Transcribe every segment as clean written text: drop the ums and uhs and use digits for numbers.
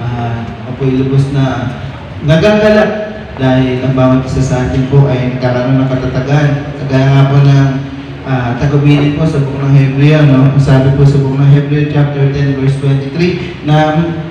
Ako po'y lubos na nagagalak dahil ang bawat isa sa atin po ay nagkakaroon ng katatagan. Kagaya nga po ng tagubilin po sa buong ng Hebreo, no? Sabi po sa buong ng Hebreo chapter 10 verse 23 na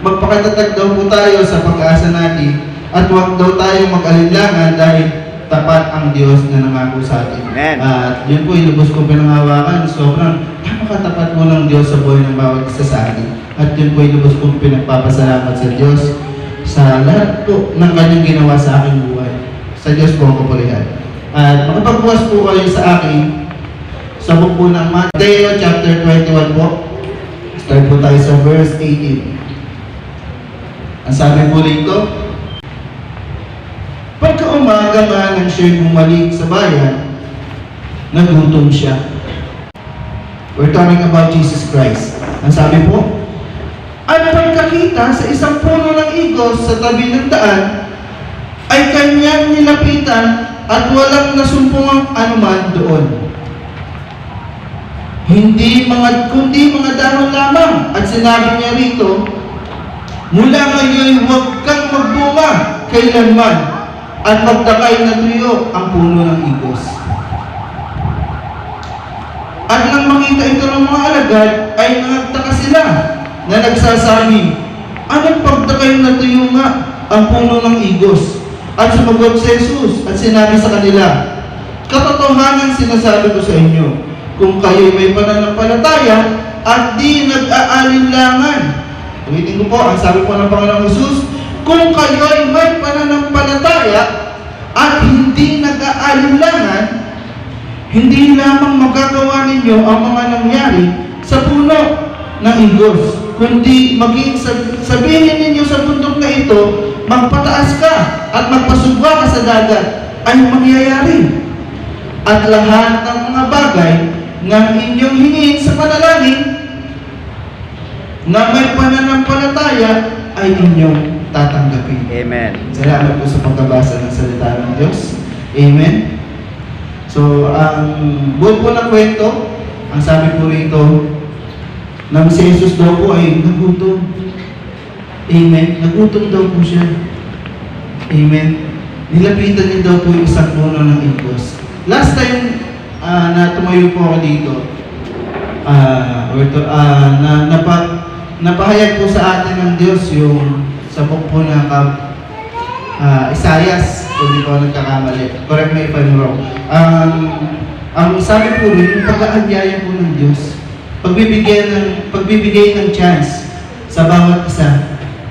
magpakatatag daw po tayo sa pag-asa natin at huwag daw tayo mag-alinlangan dahil tapat ang Diyos na nangako sa atin. At yun po, ilubos ko pinangawakan. Sobrang napakatapat po ng Diyos sa buhay ng bawat isa sa atin. At yun po, ilubos ko pinagpapasalamat sa Diyos sa lahat po ng kanyang ginawa sa aking buhay. Sa Diyos po ang kapulihan. At makapagbukas po kayo sa akin sa book po ng Mateo chapter 21 po. Start po tayo sa verse 18. Ang sabi po rito, pagka umaga nga nang siya'y bumalik sa bayan, nagutom siya. We're talking about Jesus Christ. Ang sabi po, at pagkakita sa isang puno ng igos sa tabi ng daan, ay kanyang nilapitan at walang nasumpungang anuman doon. Kundi mga dahon lamang. At sinabi niya rito, mula ngayon huwag kang magbunga kailanman, at magdakay na tuyo ang puno ng igos. At nang makita ito ng mga alagad, ay nagtaka sila na nagsasabi, anong pagdakay na tuyo nga ang puno ng igos? At sumagot si Jesus at sinabi sa kanila, katotohanan sinasabi ko sa inyo, kung kayo may pananampalataya at di nag-aalinlangan. Ulitin ko po, ang sabi po ng Panginoong Jesus, kung kayo'y may pananampalataya at hindi nag-aalinlangan, hindi lamang magagawa ninyo ang mga nangyari sa puno ng igos, kundi maging sabihin ninyo sa bundok na ito, magpataas ka at magpasugwa ka sa dagat, ay mangyayari. At lahat ng mga bagay na inyong hingin sa panalangin na may pananampalataya ay inyong tatanggapin. Amen. Salamat po sa pagkabasa ng salita ng Diyos. Amen. So, ang buod po ng kwento, ang sabi po rito, nang si Jesus daw po ay nagutom. Amen. Nagutom daw po siya. Amen. Nilapitan niya daw po yung isang puno ng igos. Last time na tumayo po ako dito, napahayag po sa atin ng Diyos yung sa book po ng Isaias, kung di ko nagkakamali. Correct me if I'm wrong. Ang sabi po rin, yung pag-aanyaya po ng Diyos, pagbibigay ng chance sa bawat isa.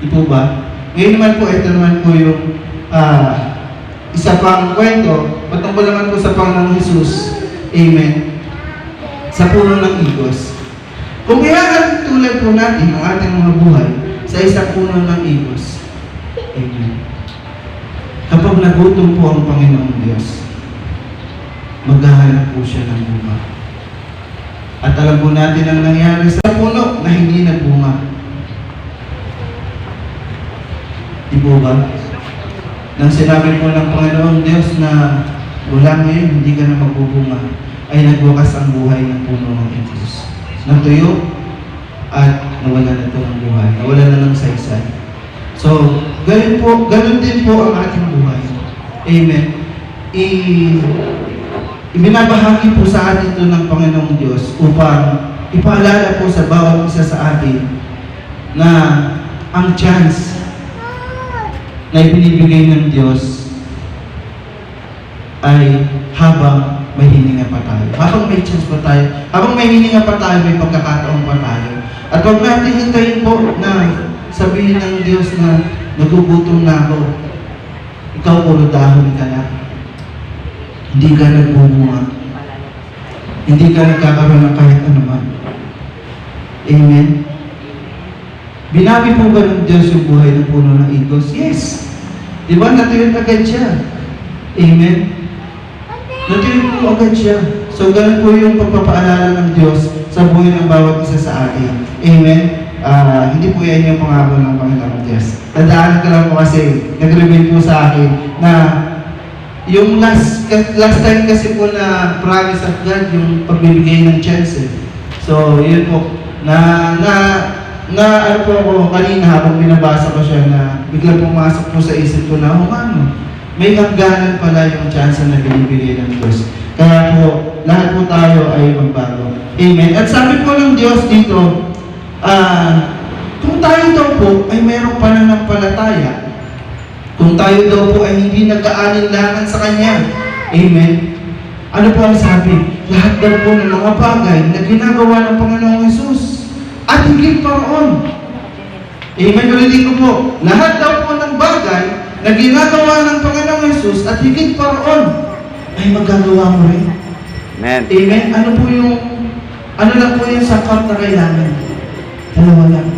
Di po ba? Ngayon naman po, ito naman po yung isa pang kwento, patungkol naman po sa Panginoong Jesus. Amen. Sa puno ng igos. Kung kaya tulad po natin ang ating mga buhay sa isang puno ng igos. Amen. Kapag nagutom po ang Panginoong Diyos, maghahanap po siya ng bunga. At alam po natin ang nangyari sa puno na hindi nagbunga. Di po ba? Nang sinabi po ng Panginoong Diyos na wala ngayon, hindi ka na magbubunga, ay nagwakas ang buhay ng puno ng igos. Natuyo at nawala na ito ng buhay. Nawala na ng saysay. So, ganun din po ang ating buhay. Amen. Ibinabahagi po sa atin ito ng Panginoong Diyos upang ipaalala po sa bawat isa sa atin na ang chance na ibinibigay ng Diyos ay habang may hininga pa tayo. Habang may chance pa tayo, habang may hininga pa tayo, may pagkakataon pa tayo. At huwag natin hintayin po na sabihin ng Diyos na nagugutom na ako. Ikaw puro dahon ka na. Hindi ka nagbubunga. Hindi ka nagkakaroon ng kahit anuman. Amen? Binawi po ba ng Diyos yung buhay ng puno ng igos? Yes. Di ba? Natuyon agad siya. Amen? Natuyon po agad siya. So, ganun po yung pagpapaalala ng Diyos sa buhay ng bawat isa sa atin. Amen? Hindi po yan yung pangako ng Panginoong Diyos. Tandaan ko lang po kasi, nag-reveal po sa akin na yung last time kasi po na promise of God, yung pagbibigay ng chance. So, yun po, na ano po ako, kanina habang binabasa ko siya na biglang pumasok po sa isip ko na, ano, may hangganan pala yung chance na binibigay ng Diyos. Kaya po, lahat po tayo ay magbago. Amen. At sabi po ng Diyos dito, kung tayo daw po ay mayroong pananampalataya, kung tayo daw po ay hindi nag-aalinlangan sa Kanya, amen. Ano po ang sabi? Lahat daw po ng mga bagay na ginagawa ng Panginoong Hesus at higit pa roon. Amen. Ulitin ko po, lahat daw po ng bagay na ginagawa ng Panginoong Hesus at higit pa roon ay magagawa mo rin. Amen. Amen. Ano lang po yung sapat na kailangan? Dalawa lang.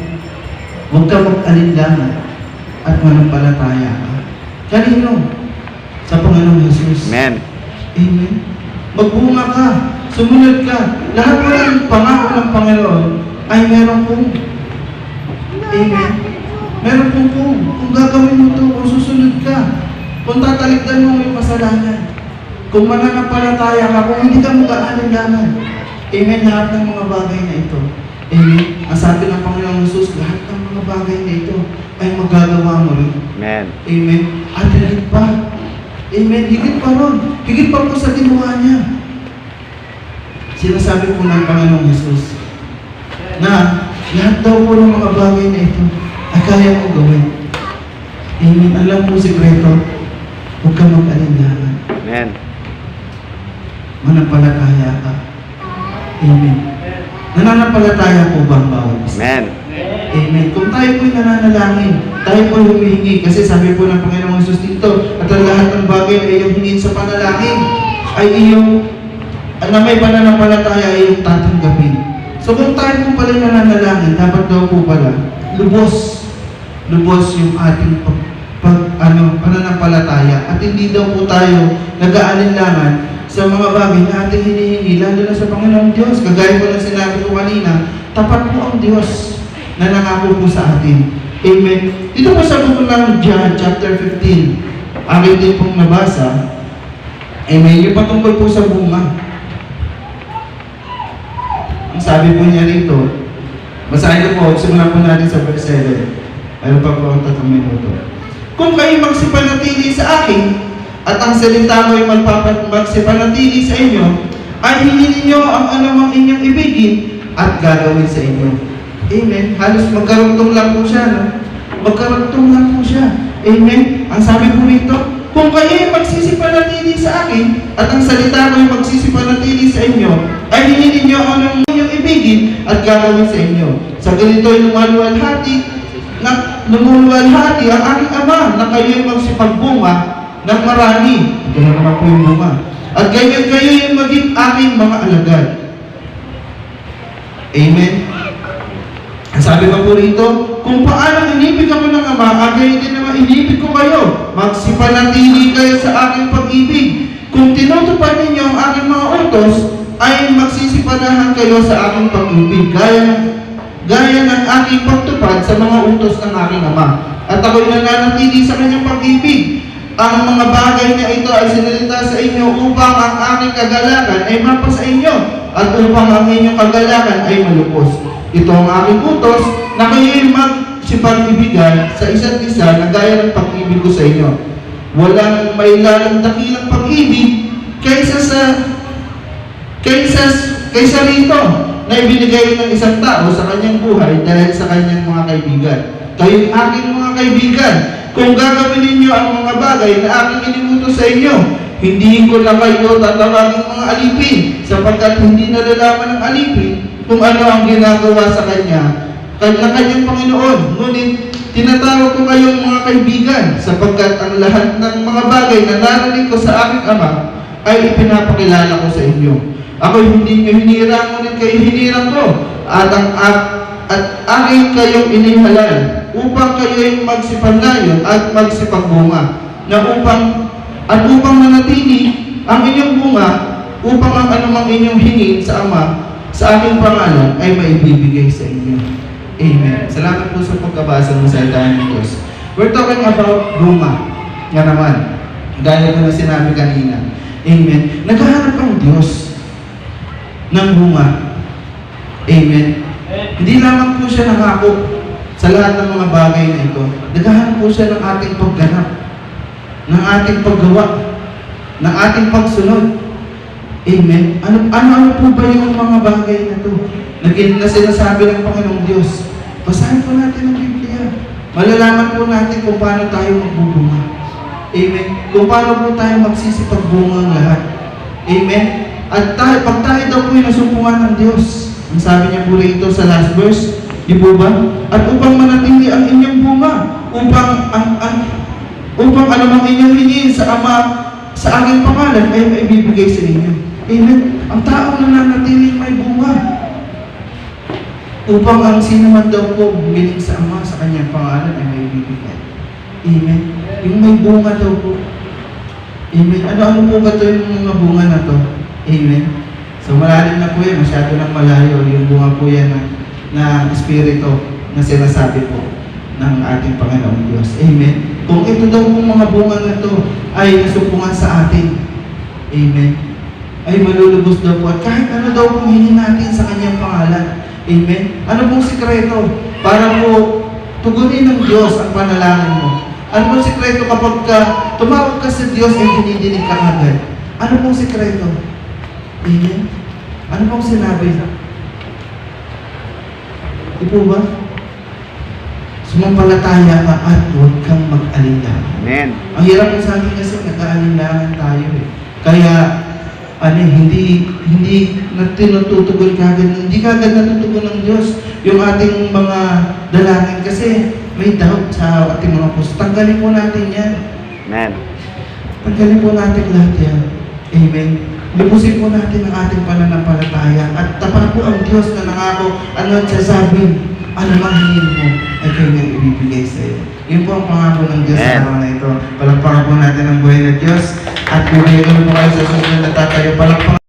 Huwag ka mag-alinlangan at manampalataya ka. Kanino? Sa Panginoong Hesus. Amen. Amen. Magbunga ka. Sumunod ka. Lahat po ng pangako ng Panginoon ay meron pong. Amen. Meron pong kung gagawin mo ito, kung susunod ka, kung tatalikdan mo yung kasalanan, kung mananampalataya ka, kung hindi ka mag-aalinlangan. Amen. Lahat ng mga bagay na ito. Amen. Ang sabi ng Panginoong Hesus, lahat ng mga bagay na ito ay magagawa mo rin. Amen. Amen. At higit pa. Amen. Higit pa ron. Higit pa po sa ginawa niya. Sinasabi po ng Panginoong Hesus na lahat daw po ng mga bagay na ito ay kaya mo gawin. Amen. Alam mo sikreto, huwag ka mag-alinlangan. Amen. Manampalataya ka. Amen. Nananampalataya po ba ang bawat isa? Amen. Amen. Kung tayo po'y nananalangin, tayo po'y humihingi, kasi sabi po ng Panginoong Hesus dito, at ang lahat ng bagay na iyong hingin sa panalangin ay iyong, na may pananampalataya ay iyong tatanggapin. So kung tayo po pala nananalangin, dapat daw po pala, lubos yung ating pananampalataya, at hindi daw po tayo nag-aalinlangan sa mga bagay na ating hinihingi, lalo na sa Panginoong Diyos. Kagaya po ng sinabi ko kanina, tapat po ang Diyos na nangako po sa atin. Amen. Dito po sa buko ng John, chapter 15, akin din pong nabasa, amen, yung patungkol po sa bunga. Ang sabi po niya rito, basahin ko po, simulan po natin sa verse 7. Ayun pa po ang 3 minuto. Kung kayo magsipanatili sa akin, at ang salita mo ay magsipanatili sa inyo, ay hingin ninyo ang anumang inyong ibigin at gagawin sa inyo. Amen. Halos magkarugtong lang po siya, no? Magkarugtong lang po siya. Amen. Ang sabi po rito, kung kayo ay magsisipanatili sa akin, at ang salita mo ay magsisipanatili sa inyo, ay hingin ninyo ang anumang inyong ibigin at gagawin sa inyo. Sa ganito'y lumuluwalhati ang aking Ama na kayo ay magsipagbunga ng marami. Ito na naman po yung bunga. At ganyan kayo yung maging aking mga alagad. Amen. Ang sabi pa po rito, kung paano inibig ako ng Ama, agayon din naman inibig ko kayo. Magsipanatili kayo sa aking pag-ibig. Kung tinutupad ninyo ang aking mga utos, ay magsisipanahan kayo sa aking pag-ibig. Gaya ng aking pagtupad sa mga utos ng aking Ama. At ako'y nananatili sa kanyang pag-ibig. Ang mga bagay na ito ay sinalita sa inyo upang ang aking kagalakan ay mapasa inyo at upang ang inyong kagalakan ay malupos. Ito ang aking utos na kayo'y magsipag-ibigan sa isa't isa na gaya ng pag-ibig ko sa inyo. Walang may lalong dakilang pag-ibig kaysa rito na ibinigay ng isang tao sa kanyang buhay dahil sa kanyang mga kaibigan. Kayo'y aking mga kaibigan, kung gagawin ninyo ang mga bagay na aking inimutos sa inyo, hindi ko na kayo tatawagin mga alipin, sapagkat hindi nalalaman ng alipin kung ano ang ginagawa sa kanyang Panginoon. Ngunit tinatawag ko kayong mga kaibigan, sapagkat ang lahat ng mga bagay na narinig ko sa aking Ama ay ipinapakilala ko sa inyo. Ako hindi nyo hinirang, ngunit kayo hinirang ko, at aking kayong inihalal upang kayo'y magsipaglayon at magsipagbunga, upang manatili ang inyong bunga, upang ang anumang inyong hingin sa Ama sa aking pangalan ay maibibigay sa inyo. Amen. Salamat po sa pagkabasa ng salita ng Diyos. We're talking about bunga. Nga naman, gaya ko na sinabi kanina. Amen. Naghahanap ang Diyos ng bunga. Amen. Hindi lamang po siya nangako sa lahat ng mga bagay na ito. Naghahanap po siya ng ating pagganap, ng ating paggawa, ng ating pagsunod. Amen. Ano po ba yung mga bagay na ito na sinasabi ng Panginoong Diyos? Basahin po natin ang Biblia. Malalaman po natin kung paano tayo magbubunga. Amen. Kung paano po tayo magsisipagbunga ang lahat. Amen. At pag tayo daw po yung nasumpungan ng Diyos, ang sabi niya po rito sa last verse, di po ba? At upang manatili ang inyong bunga, upang anumang inyong hingin sa Ama, sa aking pangalan, ay maibibigay sa inyo. Amen. Ang tao na nanatiling may bunga, upang ang sino man daw po bumiling sa Ama, sa kanyang pangalan, ay maibibigay. Amen. Yung may bunga daw po. Amen. Ano po ba ito yung mga bunga na to? Amen. So malalim na po yan, masyado nang malayo. Yung bunga po yan na espiritu na sinasabi po ng ating Panginoong Diyos. Amen. Kung ito daw pong mga bunga na to ay nasumpungan sa atin, amen, ay malulubos daw po. At kahit ano daw pong hingin natin sa kanyang pangalan, amen. Ano pong sikreto para po tugunin ng Diyos ang panalangin mo? Ano pong sikreto kapag tumawag ka sa Diyos ay dinidinig ka agad? Ano pong sikreto? Amen. Ano pong sinabi? Di po ba? Sumampalataya ka at huwag kang mag-alinlangan. Amen. Ang hirap po sa akin kasi nag-aalinlangan tayo eh. Kaya, hindi na tinututugon kagad, hindi kagad natutugon ng Diyos yung ating mga dalangin kasi may doubt sa ating mga puso. Tanggalin po natin yan. Amen. Tanggalin po natin lahat yan. Amen. Lipusin po natin ang ating pananampalataya at tapat po ang Diyos na nangako, ano siya sabi, ano mang hingin mo ay kanyang ibibigay sa iyo. Yun po ang pangako ng Diyos sa araw na ito. Palakpakan po natin ang buhay ng Diyos at bibigyan mo kayo sa susunod na tatayo. Palakpakan